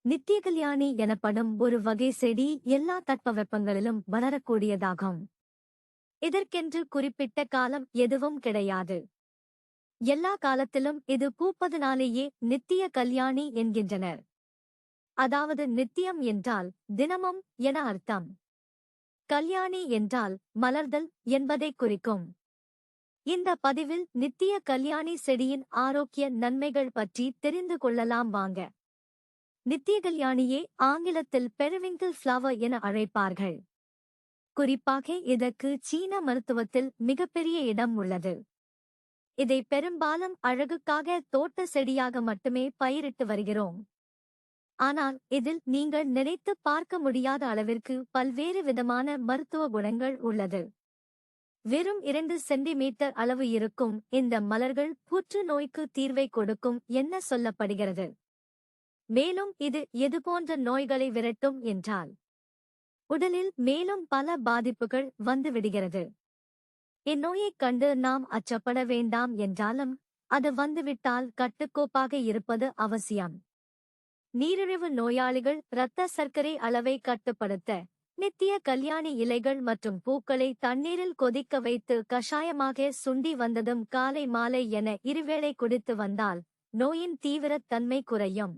நித்தியகல்யாணி எனப்படும் ஒரு வகை செடி எல்லா தட்பவெப்பங்களிலும் வளரக்கூடியதாகும். இதற்கென்று குறிப்பிட்ட காலம் எதுவும் கிடையாது. எல்லா காலத்திலும் இது பூப்பதனாலேயே நித்திய கல்யாணி என்கின்றனர். அதாவது நித்தியம் என்றால் தினமும் என அர்த்தம். கல்யாணி என்றால் மலர்தல் என்பதை குறிக்கும். இந்த பதிவில் நித்திய கல்யாணி செடியின் ஆரோக்கிய நன்மைகள் பற்றி தெரிந்து கொள்ளலாம் வாங்க. நித்திய கல்யாணியே ஆங்கிலத்தில் பெரிவிங்கிள் ஃப்ளவர் என அழைப்பார்கள். குறிப்பாக இதற்கு சீன மருத்துவத்தில் மிகப்பெரிய இடம் உள்ளது. இதை பெரும்பாலும் அழகுக்காக தோட்ட செடியாக மட்டுமே பயிரிட்டு வருகிறோம். ஆனால் இதில் நீங்கள் நினைத்து பார்க்க முடியாத அளவிற்கு பல்வேறு விதமான மருத்துவ குணங்கள் உள்ளது. வெறும் 2 சென்டிமீட்டர் அளவு இருக்கும் இந்த மலர்கள் புற்றுநோய்க்கு தீர்வை கொடுக்கும் என்ன சொல்லப்படுகிறது. மேலும் இது எதுபோன்ற நோய்களை விரட்டும் என்றால் உடலில் மேலும் பல பாதிப்புகள் வந்துவிடுகிறது. இந்நோயைக் கண்டு நாம் அச்சப்பட வேண்டாம் என்றாலும் அது வந்துவிட்டால் கட்டுக்கோப்பாக இருப்பது அவசியம். நீரிழிவு நோயாளிகள் இரத்த சர்க்கரை அளவை கட்டுப்படுத்த நித்திய கல்யாணி இலைகள் மற்றும் பூக்களை தண்ணீரில் கொதிக்க வைத்து கஷாயமாக சுண்டி வந்ததும் காலை மாலை என இருவேளை குடித்து வந்தால் நோயின் தீவிரத்தன்மை குறையும்.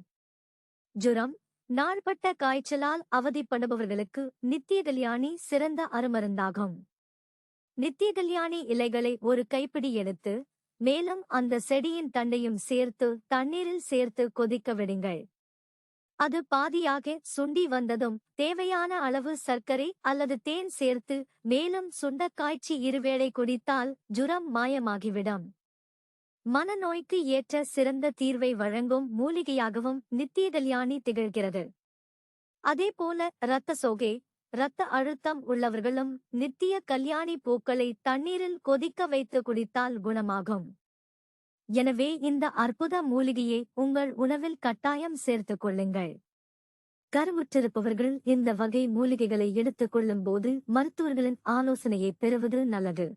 ஜுரம், நாள்பட்ட காய்ச்சலால் அவதிப்படுபவர்களுக்கு நித்திய கல்யாணி சிறந்த அருமருந்தாகும். நித்திய கல்யாணி இலைகளை ஒரு கைப்பிடி எடுத்து மேலும் அந்த செடியின் தண்டையும் சேர்த்து தண்ணீரில் சேர்த்து கொதிக்க விடுங்கள். அது பாதியாக சுண்டி வந்ததும் தேவையான அளவு சர்க்கரை அல்லது தேன் சேர்த்து மேலும் சுண்ட காய்ச்சி இருவேளை குடித்தால் ஜுரம் மாயமாகிவிடும். மனநோய்க்கு ஏற்ற சிறந்த தீர்வை வழங்கும் மூலிகையாகவும் நித்திய கல்யாணி திகழ்கிறது. அதேபோல இரத்த சோகை, இரத்த அழுத்தம் உள்ளவர்களும் நித்திய கல்யாணி பூக்களை தண்ணீரில் கொதிக்க வைத்து குடித்தால் குணமாகும். எனவே இந்த அற்புத மூலிகையை உங்கள் உணவில் கட்டாயம் சேர்த்துக் கொள்ளுங்கள். கருவுற்றிருப்பவர்கள் இந்த வகை மூலிகைகளை எடுத்துக் கொள்ளும் போது மருத்துவர்களின் ஆலோசனையை பெறுவது நல்லது.